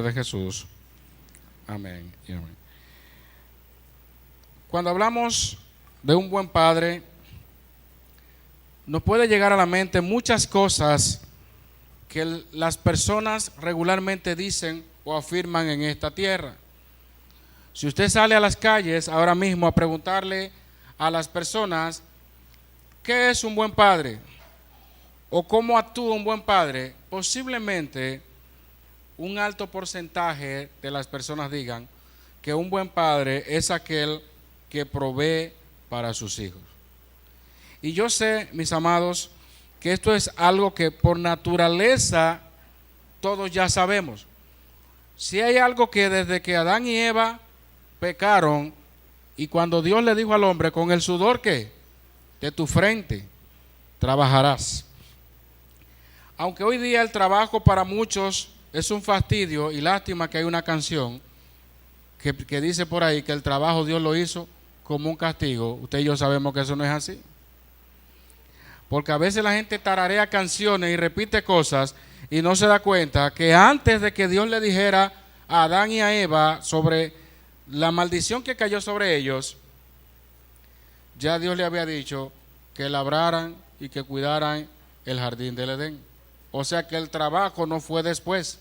De Jesús. Amén y amén. Cuando hablamos de un buen padre, nos puede llegar a la mente muchas cosas que las personas regularmente dicen o afirman en esta tierra. Si usted sale a las calles ahora mismo a preguntarle a las personas ¿qué es un buen padre? O cómo actúa un buen padre, posiblemente un alto porcentaje de las personas digan que un buen padre es aquel que provee para sus hijos. Y yo sé, mis amados, que esto es algo que por naturaleza todos ya sabemos. Si hay algo que desde que Adán y Eva pecaron, y cuando Dios le dijo al hombre, con el sudor ¿qué? De tu frente trabajarás. Aunque hoy día el trabajo para muchos es un fastidio, y lástima que hay una canción que dice por ahí que el trabajo Dios lo hizo como un castigo. Usted y yo sabemos que eso no es así. Porque a veces la gente tararea canciones y repite cosas y no se da cuenta que antes de que Dios le dijera a Adán y a Eva sobre la maldición que cayó sobre ellos, ya Dios le había dicho que labraran y que cuidaran el jardín del Edén. O sea que el trabajo no fue después.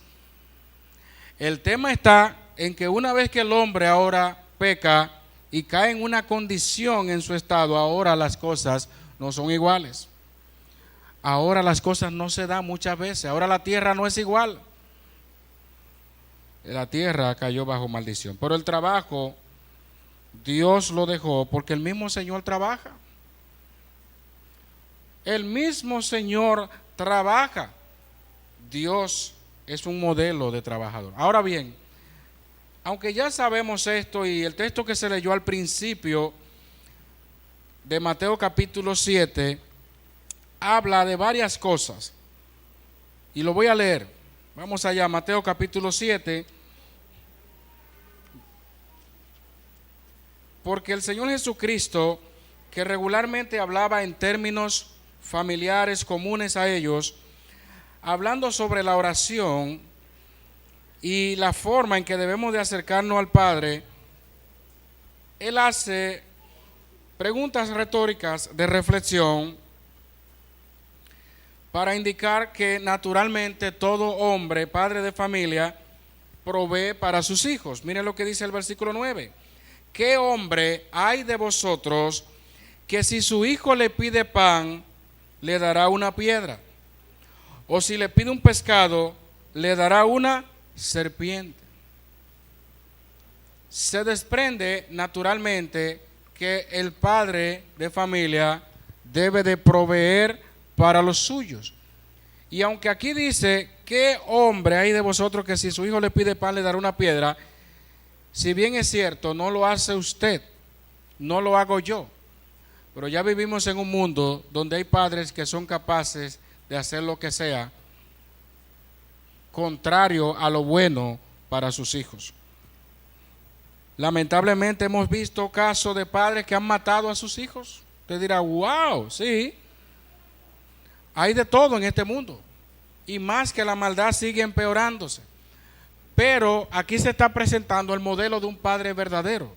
El tema está en que una vez que el hombre ahora peca y cae en una condición en su estado, ahora las cosas no son iguales. Ahora las cosas no se dan muchas veces. Ahora la tierra no es igual. La tierra cayó bajo maldición. Pero el trabajo, Dios lo dejó porque el mismo Señor trabaja. El mismo Señor trabaja. Dios es un modelo de trabajador. Ahora bien, aunque ya sabemos esto y el texto que se leyó al principio de Mateo capítulo 7 habla de varias cosas. Y lo voy a leer. Vamos allá, Mateo capítulo 7. Porque el Señor Jesucristo, que regularmente hablaba en términos familiares comunes a ellos, hablando sobre la oración y la forma en que debemos de acercarnos al Padre, Él hace preguntas retóricas de reflexión para indicar que naturalmente todo hombre, padre de familia, provee para sus hijos. Miren lo que dice el versículo 9. ¿Qué hombre hay de vosotros que si su hijo le pide pan, le dará una piedra? O si le pide un pescado, le dará una serpiente. Se desprende naturalmente que el padre de familia debe de proveer para los suyos. Y aunque aquí dice, ¿qué hombre hay de vosotros que si su hijo le pide pan le dará una piedra? Si bien es cierto, no lo hace usted, no lo hago yo. Pero ya vivimos en un mundo donde hay padres que son capaces de hacer lo que sea contrario a lo bueno para sus hijos. Lamentablemente hemos visto casos de padres que han matado a sus hijos. Usted dirá, wow, sí. Hay de todo en este mundo. Y más que la maldad sigue empeorándose. Pero aquí se está presentando el modelo de un padre verdadero.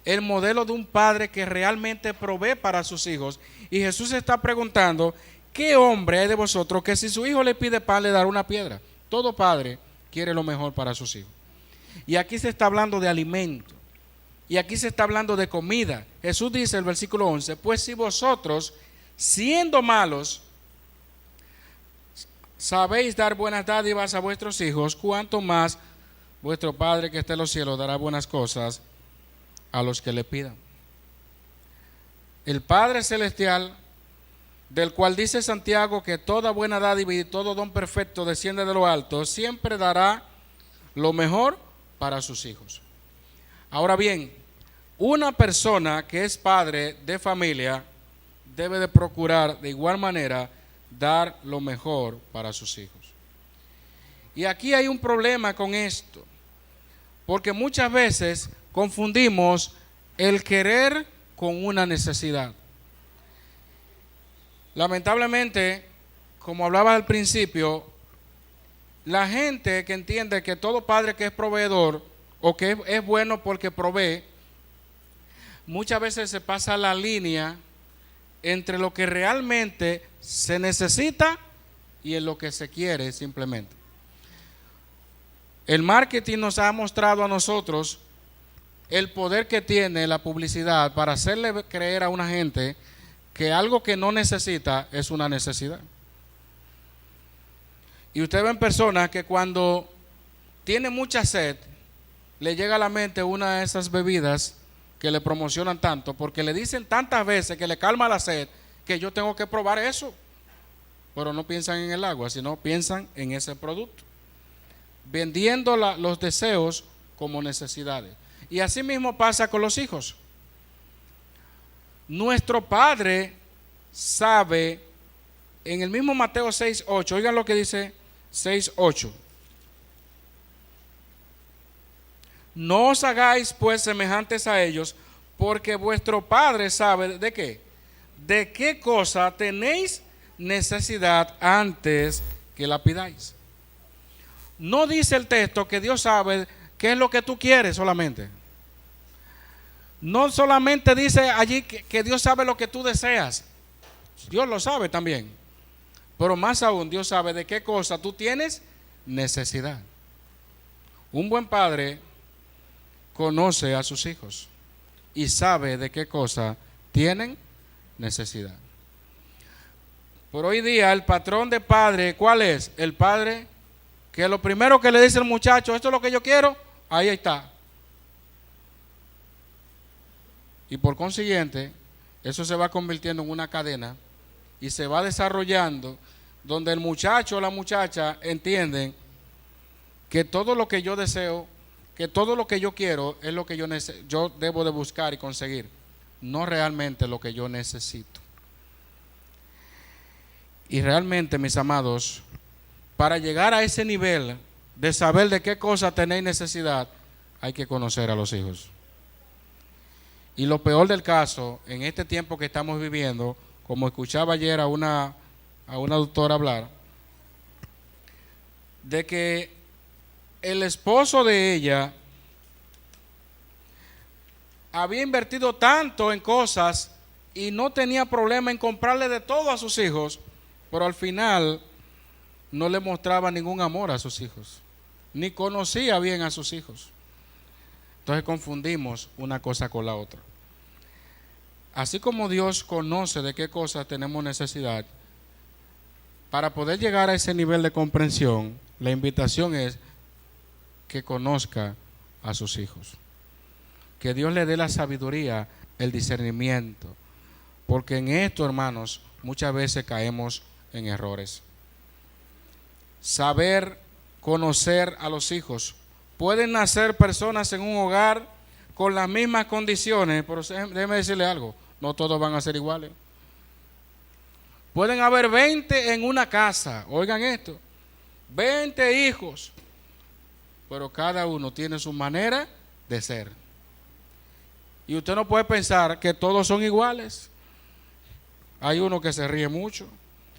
El modelo de un padre que realmente provee para sus hijos. Y Jesús está preguntando, ¿qué hombre hay de vosotros que si su hijo le pide pan le dará una piedra? Todo padre quiere lo mejor para sus hijos. Y aquí se está hablando de alimento. Y aquí se está hablando de comida. Jesús dice en el versículo 11, pues si vosotros, siendo malos, sabéis dar buenas dádivas a vuestros hijos, cuánto más vuestro Padre que está en los cielos dará buenas cosas a los que le pidan. El Padre Celestial, del cual dice Santiago que toda buena dádiva y todo don perfecto desciende de lo alto, siempre dará lo mejor para sus hijos. Ahora bien, una persona que es padre de familia debe de procurar de igual manera dar lo mejor para sus hijos. Y aquí hay un problema con esto, porque muchas veces confundimos el querer con una necesidad. Lamentablemente, como hablaba al principio, La gente que entiende que todo padre que es proveedor o que es bueno porque provee, muchas veces se pasa la línea entre lo que realmente se necesita y en lo que se quiere simplemente. El marketing nos ha mostrado a nosotros el poder que tiene la publicidad para hacerle creer a una gente que algo que no necesita es una necesidad. Y usted ven personas que cuando tiene mucha sed, le llega a la mente una de esas bebidas que le promocionan tanto, porque le dicen tantas veces que le calma la sed, que yo tengo que probar eso. Pero no piensan en el agua, sino piensan en ese producto, vendiendo los deseos como necesidades. Y así mismo pasa con los hijos. Nuestro Padre sabe, en el mismo Mateo 6:8, oigan lo que dice 6:8. No os hagáis pues semejantes a ellos, porque vuestro Padre sabe ¿de qué? De qué cosa tenéis necesidad antes que la pidáis. No dice el texto que Dios sabe qué es lo que tú quieres solamente. No solamente dice allí que Dios sabe lo que tú deseas. Dios lo sabe también. Pero más aún, Dios sabe de qué cosa tú tienes necesidad. Un buen padre conoce a sus hijos y sabe de qué cosa tienen necesidad. Por hoy día, el patrón de padre, ¿cuál es? El padre que lo primero que le dice al muchacho, esto es lo que yo quiero, ahí está. Y por consiguiente, eso se va convirtiendo en una cadena y se va desarrollando donde el muchacho o la muchacha entienden que todo lo que yo deseo, que todo lo que yo quiero es lo que yo debo de buscar y conseguir, no realmente lo que yo necesito. Y realmente, mis amados, para llegar a ese nivel de saber de qué cosa tenéis necesidad, hay que conocer a los hijos. Y lo peor del caso, en este tiempo que estamos viviendo, como escuchaba ayer a una doctora hablar, de que el esposo de ella había invertido tanto en cosas y no tenía problema en comprarle de todo a sus hijos, pero al final no le mostraba ningún amor a sus hijos, ni conocía bien a sus hijos. Entonces confundimos una cosa con la otra. Así como Dios conoce de qué cosas tenemos necesidad, para poder llegar a ese nivel de comprensión, la invitación es que conozca a sus hijos. Que Dios le dé la sabiduría, el discernimiento. Porque en esto, hermanos, muchas veces caemos en errores. Saber conocer a los hijos. Pueden nacer personas en un hogar con las mismas condiciones, pero déjeme decirle algo, no todos van a ser iguales. Pueden haber 20 en una casa, oigan esto, 20 hijos, pero cada uno tiene su manera de ser. Y usted no puede pensar que todos son iguales. Hay uno que se ríe mucho,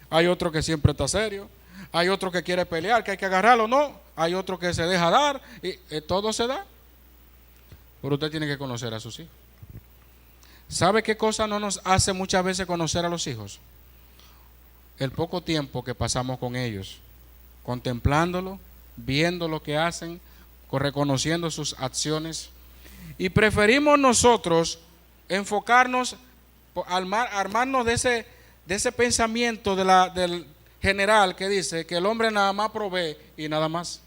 hay otro que siempre está serio, hay otro que quiere pelear, que hay que agarrarlo, no, hay otro que se deja dar, y todo se da. Pero usted tiene que conocer a sus hijos. ¿Sabe qué cosa no nos hace muchas veces conocer a los hijos? El poco tiempo que pasamos con ellos, contemplándolo, viendo lo que hacen, reconociendo sus acciones. Y preferimos nosotros enfocarnos, armarnos de ese pensamiento del general que dice que el hombre nada más provee y nada más.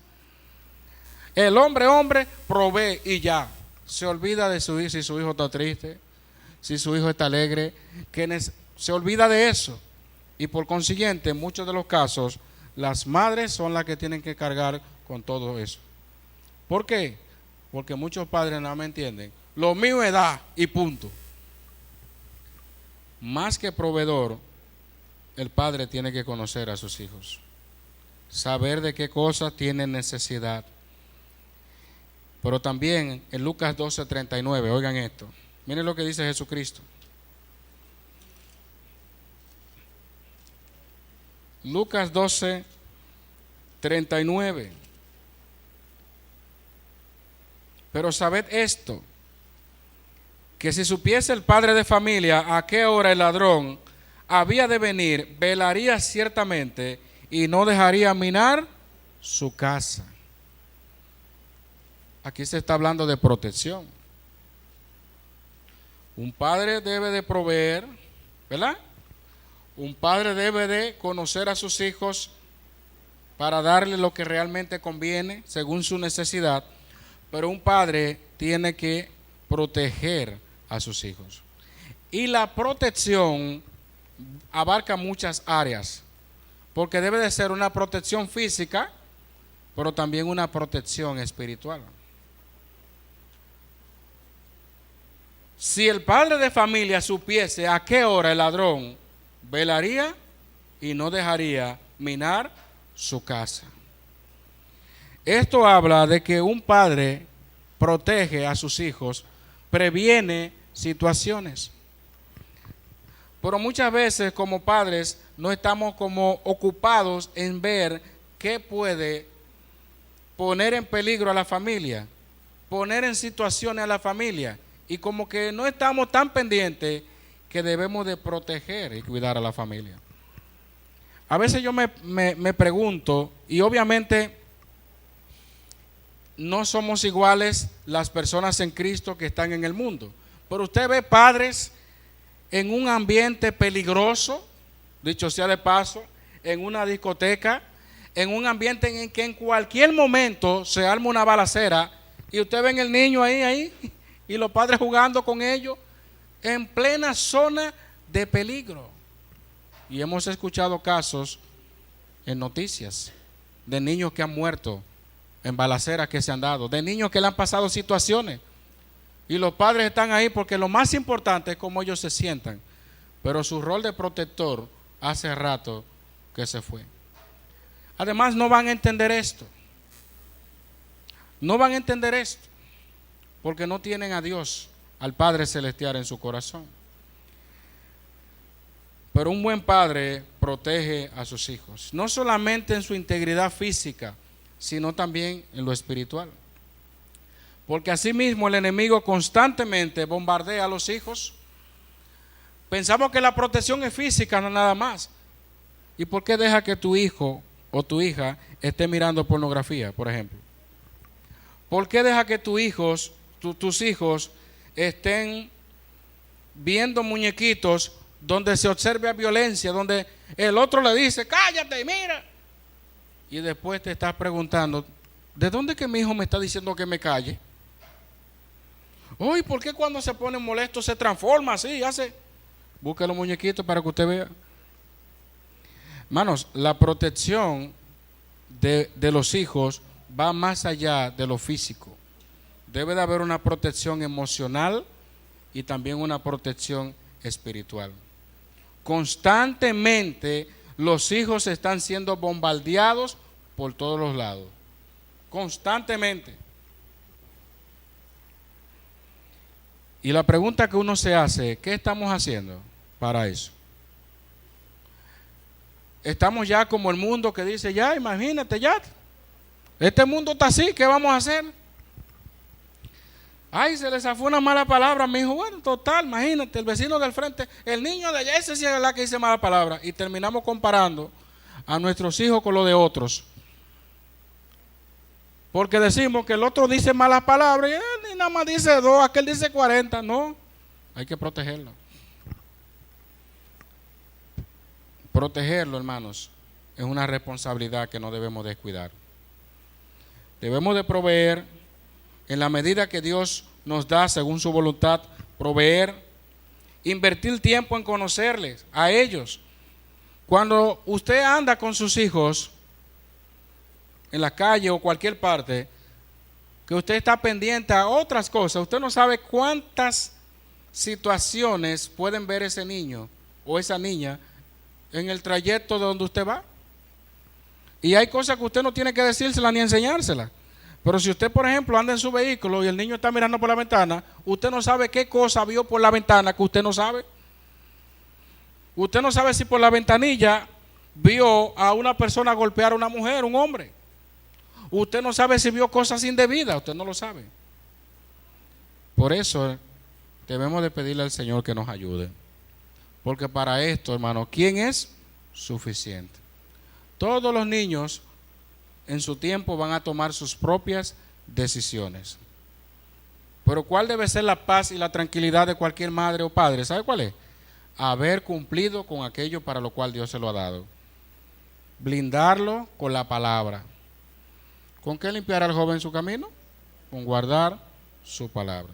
El hombre provee y ya. Se olvida de su hijo, si su hijo está triste, si su hijo está alegre, se olvida de eso. Y por consiguiente, en muchos de los casos, las madres son las que tienen que cargar con todo eso. ¿Por qué? Porque muchos padres no me entienden. Lo mío es dar y punto. Más que proveedor, el padre tiene que conocer a sus hijos. Saber de qué cosas tienen necesidad. Pero también en Lucas 12:39, oigan esto. Miren lo que dice Jesucristo. Lucas 12:39. 39. Pero sabed esto, que si supiese el padre de familia a qué hora el ladrón había de venir, velaría ciertamente y no dejaría minar su casa. Aquí se está hablando de protección. Un padre debe de proveer, ¿verdad? Un padre debe de conocer a sus hijos para darle lo que realmente conviene según su necesidad, pero un padre tiene que proteger a sus hijos. Y la protección abarca muchas áreas, porque debe de ser una protección física, pero también una protección espiritual. Si el padre de familia supiese a qué hora el ladrón velaría y no dejaría minar su casa. Esto habla de que un padre protege a sus hijos, previene situaciones. Pero muchas veces como padres no estamos como ocupados en ver qué puede poner en peligro a la familia, poner en situaciones a la familia, y como que no estamos tan pendientes que debemos de proteger y cuidar a la familia. A veces yo me pregunto, y obviamente no somos iguales las personas en Cristo que están en el mundo, pero usted ve padres en un ambiente peligroso, dicho sea de paso, en una discoteca, en un ambiente en que en cualquier momento se arma una balacera y usted ve el niño ahí y los padres jugando con ellos en plena zona de peligro. Y hemos escuchado casos en noticias de niños que han muerto en balaceras que se han dado, de niños que le han pasado situaciones y los padres están ahí porque lo más importante es cómo ellos se sientan, pero su rol de protector hace rato que se fue. Además no van a entender esto, porque no tienen a Dios, al Padre Celestial en su corazón. Pero un buen padre protege a sus hijos, no solamente en su integridad física, sino también en lo espiritual. Porque asimismo el enemigo constantemente bombardea a los hijos. Pensamos que la protección es física, no nada más. ¿Y por qué deja que tu hijo o tu hija esté mirando pornografía, por ejemplo? ¿Por qué deja que tus hijos estén viendo muñequitos donde se observa violencia, donde el otro le dice, cállate y mira? Y después te estás preguntando, ¿de dónde que mi hijo me está diciendo que me calle? Uy, ¿por qué cuando se pone molesto se transforma así? Busque los muñequitos para que usted vea. Hermanos, la protección de los hijos va más allá de lo físico. Debe de haber una protección emocional y también una protección espiritual. Constantemente los hijos están siendo bombardeados por todos los lados. Constantemente. Y la pregunta que uno se hace, ¿qué estamos haciendo para eso? Estamos ya como el mundo que dice, ya, imagínate, ya, este mundo está así, ¿qué vamos a hacer? Ay, se les zafó una mala palabra, me dijo, bueno, total, imagínate, el vecino del frente, el niño de allá, ese sí es la que dice mala palabra. Y terminamos comparando a nuestros hijos con los de otros. Porque decimos que el otro dice malas palabras y él nada más dice 2, aquel dice 40. No, hay que protegerlo. Protegerlo, hermanos, es una responsabilidad que no debemos descuidar. Debemos de proveer en la medida que Dios nos da según su voluntad, proveer, invertir tiempo en conocerles a ellos. Cuando usted anda con sus hijos en la calle o cualquier parte, que usted está pendiente a otras cosas, usted no sabe cuántas situaciones pueden ver ese niño o esa niña en el trayecto de donde usted va. Y hay cosas que usted no tiene que decírselas ni enseñárselas. Pero si usted, por ejemplo, anda en su vehículo y el niño está mirando por la ventana, usted no sabe qué cosa vio por la ventana que usted no sabe. Usted no sabe si por la ventanilla vio a una persona golpear a una mujer, un hombre. Usted no sabe si vio cosas indebidas, usted no lo sabe. Por eso debemos de pedirle al Señor que nos ayude. Porque para esto, hermano, ¿quién es suficiente? Todos los niños en su tiempo van a tomar sus propias decisiones. Pero ¿cuál debe ser la paz y la tranquilidad de cualquier madre o padre? ¿Sabe cuál es? Haber cumplido con aquello para lo cual Dios se lo ha dado. Blindarlo con la palabra. ¿Con qué limpiar al joven su camino? Con guardar su palabra.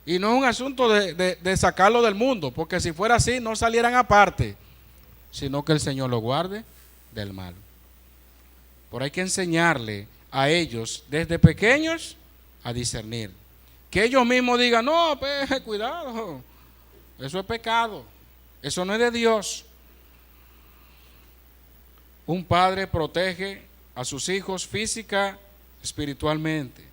Y no es un asunto de sacarlo del mundo, porque si fuera así no salieran aparte, sino que el Señor lo guarde del mal. Por hay que enseñarle a ellos desde pequeños a discernir. Que ellos mismos digan, no, pues, cuidado, eso es pecado, eso no es de Dios. Un padre protege a sus hijos física, espiritualmente.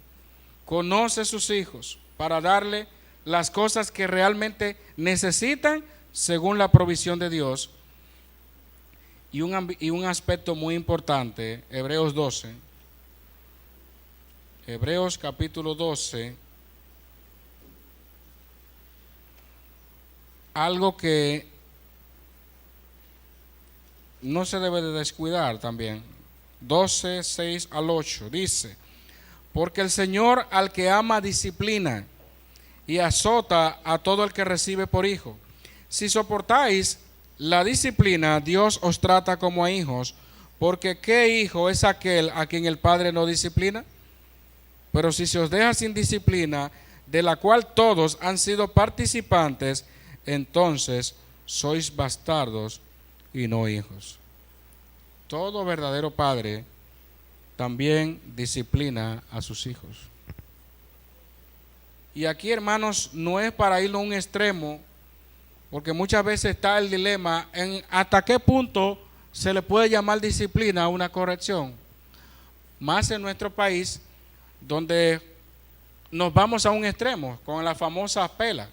Conoce a sus hijos para darle las cosas que realmente necesitan según la provisión de Dios. Y un aspecto muy importante, Hebreos 12, Hebreos capítulo 12, algo que no se debe de descuidar también. 12, 6 al 8, dice, porque el Señor al que ama disciplina y azota a todo el que recibe por hijo. Si soportáis la disciplina, Dios os trata como a hijos, porque ¿qué hijo es aquel a quien el Padre no disciplina? Pero si se os deja sin disciplina, de la cual todos han sido participantes, entonces sois bastardos y no hijos. Todo verdadero padre también disciplina a sus hijos. Y aquí, hermanos, no es para irnos a un extremo, porque muchas veces está el dilema en hasta qué punto se le puede llamar disciplina a una corrección. Más en nuestro país, donde nos vamos a un extremo con la famosa pela.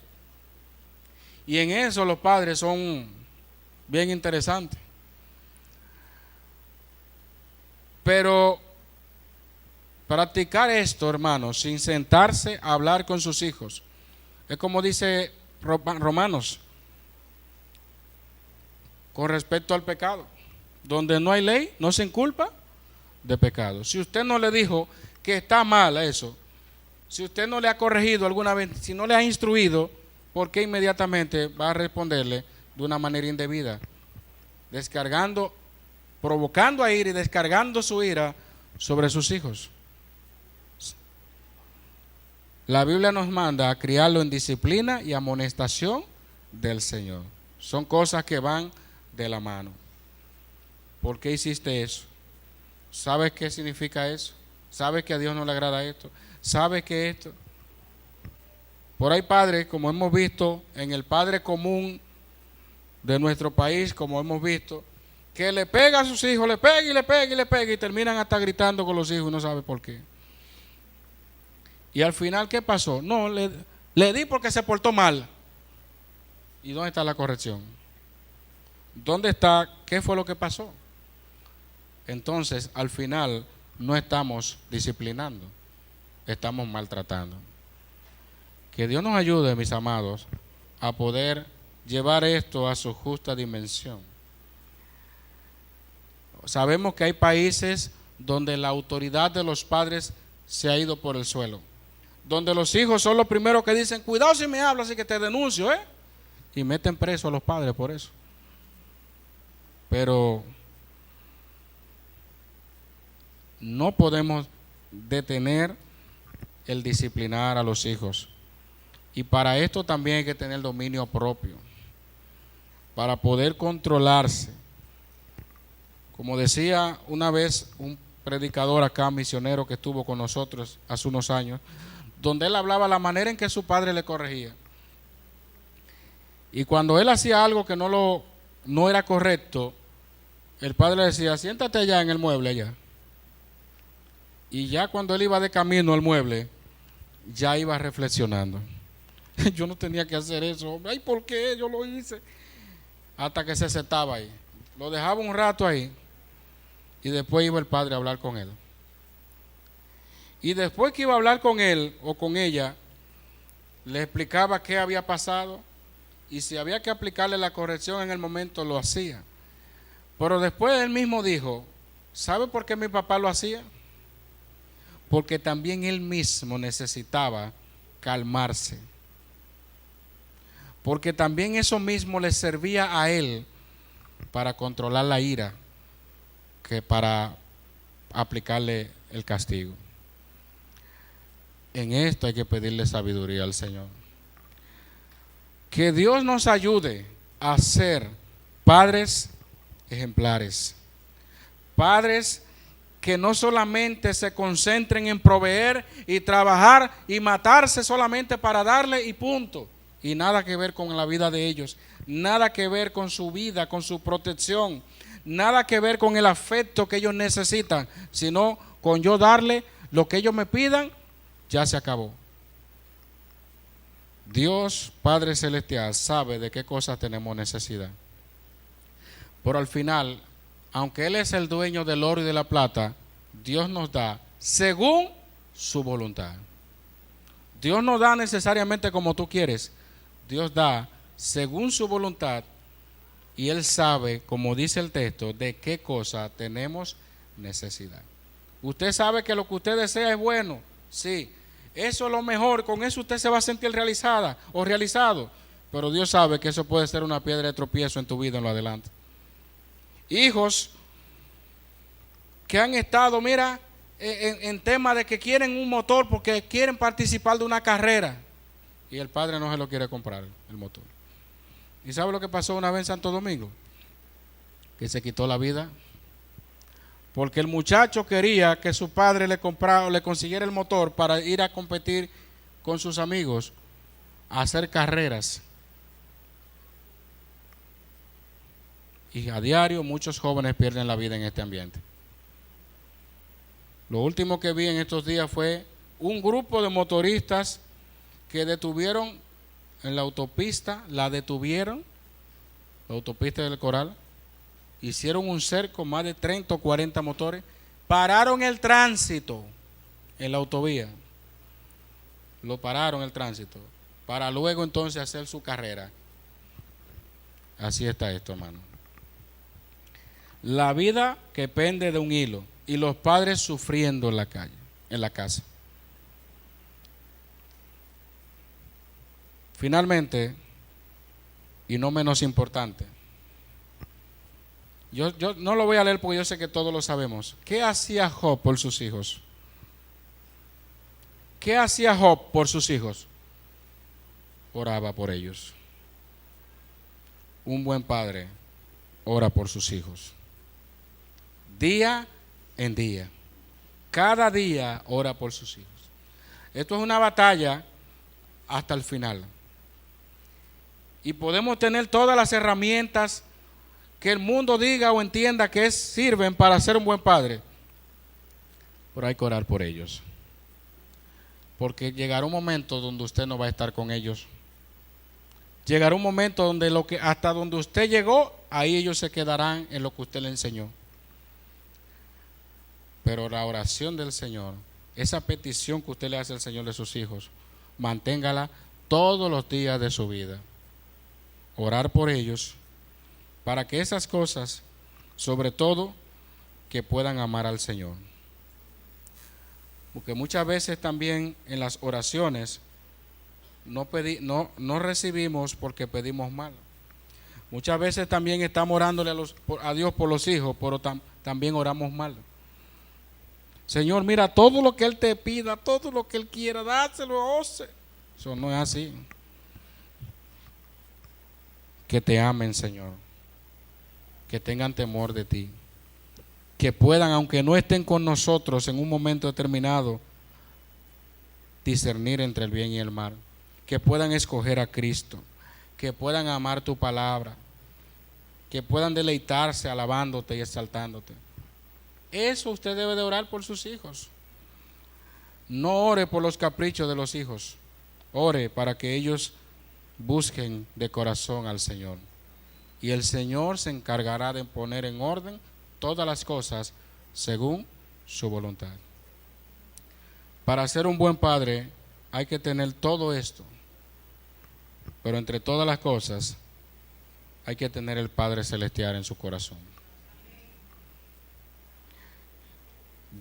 Y en eso los padres son bien interesantes. Pero practicar esto, hermanos, sin sentarse a hablar con sus hijos, es como dice Romanos, con respecto al pecado. Donde no hay ley, no se inculpa de pecado. Si usted no le dijo que está mal eso, si usted no le ha corregido alguna vez, si no le ha instruido, ¿por qué inmediatamente va a responderle de una manera indebida? Descargando, provocando a ira y descargando su ira sobre sus hijos. La Biblia nos manda a criarlo en disciplina y amonestación del Señor. Son cosas que van de la mano. ¿Por qué hiciste eso? ¿Sabes qué significa eso? ¿Sabes que a Dios no le agrada esto? ¿Sabes que esto? Por ahí padres, como hemos visto en el padre común de nuestro país, como hemos visto, que le pega a sus hijos, le pega y le pega y le pega y terminan hasta gritando con los hijos y no sabe por qué. Y al final, ¿qué pasó? No, le di porque se portó mal. ¿Y dónde está la corrección? ¿Dónde está? ¿Qué fue lo que pasó? Entonces, al final, no estamos disciplinando, estamos maltratando. Que Dios nos ayude, mis amados, a poder llevar esto a su justa dimensión. Sabemos que hay países donde la autoridad de los padres se ha ido por el suelo, donde los hijos son los primeros que dicen, cuidado si me hablas y que te denuncio, y meten preso a los padres por eso. Pero no podemos detener el disciplinar a los hijos. Y para esto también hay que tener dominio propio, para poder controlarse. Como decía una vez un predicador acá, misionero, que estuvo con nosotros hace unos años, donde él hablaba la manera en que su padre le corregía. Y cuando él hacía algo que no era correcto, el padre le decía, siéntate allá en el mueble allá. Y ya cuando él iba de camino al mueble, ya iba reflexionando. Yo no tenía que hacer eso. Ay, ¿por qué yo lo hice? Hasta que se sentaba ahí. lo dejaba un rato ahí y después iba el padre a hablar con él. Y después que iba a hablar con él o con ella, le explicaba qué había pasado y si había que aplicarle la corrección en el momento, lo hacía. Pero después él mismo dijo, ¿sabe por qué mi papá lo hacía? Porque también él mismo necesitaba calmarse. Porque también eso mismo le servía a él para controlar la ira, que para aplicarle el castigo. En esto hay que pedirle sabiduría al Señor. Que Dios nos ayude a ser padres ejemplares. Padres que no solamente se concentren en proveer y trabajar y matarse solamente para darle y punto. Y nada que ver con la vida de ellos. Nada que ver con su vida, con su protección. Nada que ver con el afecto que ellos necesitan. Sino con yo darle lo que ellos me pidan. Ya se acabó. Dios, Padre Celestial, sabe de qué cosas tenemos necesidad. Pero al final, aunque Él es el dueño del oro y de la plata, Dios nos da según su voluntad. Dios no da necesariamente como tú quieres. Dios da según su voluntad y Él sabe, como dice el texto, de qué cosa tenemos necesidad. Usted sabe que lo que usted desea es bueno. Sí. Eso es lo mejor, con eso usted se va a sentir realizada o realizado, pero Dios sabe que eso puede ser una piedra de tropiezo en tu vida en lo adelante. Hijos que han estado, mira, en tema de que quieren un motor porque quieren participar de una carrera y el padre no se lo quiere comprar el motor. ¿Y sabe lo que pasó una vez en Santo Domingo? Que se quitó la vida. Porque el muchacho quería que su padre le comprara o le consiguiera el motor para ir a competir con sus amigos, a hacer carreras. Y a diario muchos jóvenes pierden la vida en este ambiente. Lo último que vi en estos días fue un grupo de motoristas que detuvieron en la autopista, la autopista del Coral. Hicieron un cerco, más de 30 o 40 motores, pararon el tránsito en la autovía, lo pararon el tránsito, para luego entonces hacer su carrera. Así está esto, hermano. La vida que pende de un hilo y los padres sufriendo en la calle, en la casa. Finalmente, y no menos importante, yo no lo voy a leer porque yo sé que todos lo sabemos. ¿Qué hacía Job por sus hijos? ¿Qué hacía Job por sus hijos? Oraba por ellos. Un buen padre ora por sus hijos. Día en día. Cada día ora por sus hijos. Esto es una batalla hasta el final. Y podemos tener todas las herramientas que el mundo diga o entienda que sirven para ser un buen padre, pero hay que orar por ellos, porque llegará un momento donde usted no va a estar con ellos. Llegará un momento donde hasta donde usted llegó, ahí ellos se quedarán en lo que usted le enseñó. Pero la oración del Señor, esa petición que usted le hace al Señor de sus hijos, manténgala todos los días de su vida. Orar por ellos, para que esas cosas, sobre todo, que puedan amar al Señor. Porque muchas veces también en las oraciones no recibimos porque pedimos mal. Muchas veces también estamos orándole a Dios por los hijos, pero también oramos mal. Señor, mira, todo lo que Él te pida, todo lo que Él quiera, dáselo. Eso no es así. Que te amen, Señor. Que tengan temor de ti, que puedan, aunque no estén con nosotros en un momento determinado, discernir entre el bien y el mal, que puedan escoger a Cristo, que puedan amar tu palabra, que puedan deleitarse alabándote y exaltándote. Eso usted debe de orar por sus hijos. No ore por los caprichos de los hijos, ore para que ellos busquen de corazón al Señor. y el Señor se encargará de poner en orden todas las cosas según su voluntad. Para ser un buen padre hay que tener todo esto, pero entre todas las cosas hay que tener el Padre Celestial en su corazón.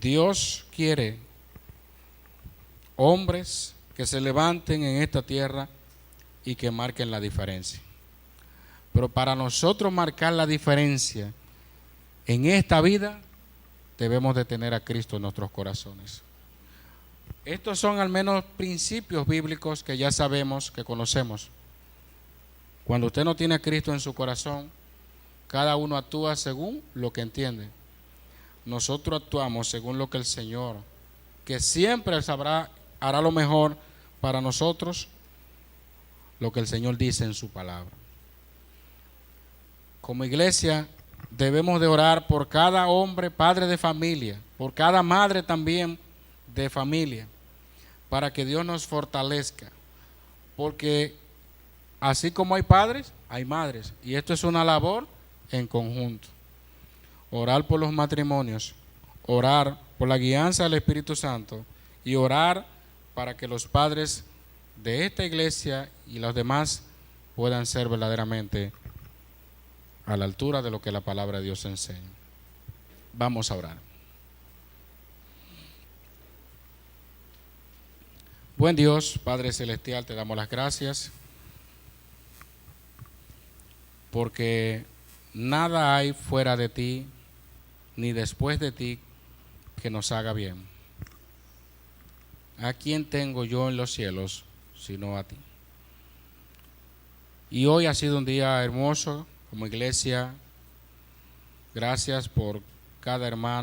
Dios quiere hombres que se levanten en esta tierra y que marquen la diferencia. Pero para nosotros marcar la diferencia en esta vida, debemos de tener a Cristo en nuestros corazones. Estos son al menos principios bíblicos que ya sabemos, que conocemos. Cuando usted no tiene a Cristo en su corazón, cada uno actúa según lo que entiende. Nosotros actuamos según lo que el Señor, que siempre hará lo mejor para nosotros, lo que el Señor dice en su palabra. Como iglesia debemos de orar por cada hombre, padre de familia, por cada madre también de familia, para que Dios nos fortalezca, porque así como hay padres, hay madres, y esto es una labor en conjunto. Orar por los matrimonios, orar por la guianza del Espíritu Santo y orar para que los padres de esta iglesia y los demás puedan ser verdaderamente a la altura de lo que la palabra de Dios enseña. Vamos a orar. Buen Dios, Padre Celestial, te damos las gracias porque nada hay fuera de ti ni después de ti que nos haga bien. ¿A quién tengo yo en los cielos sino a ti? Y hoy ha sido un día hermoso como iglesia. Gracias por cada hermano.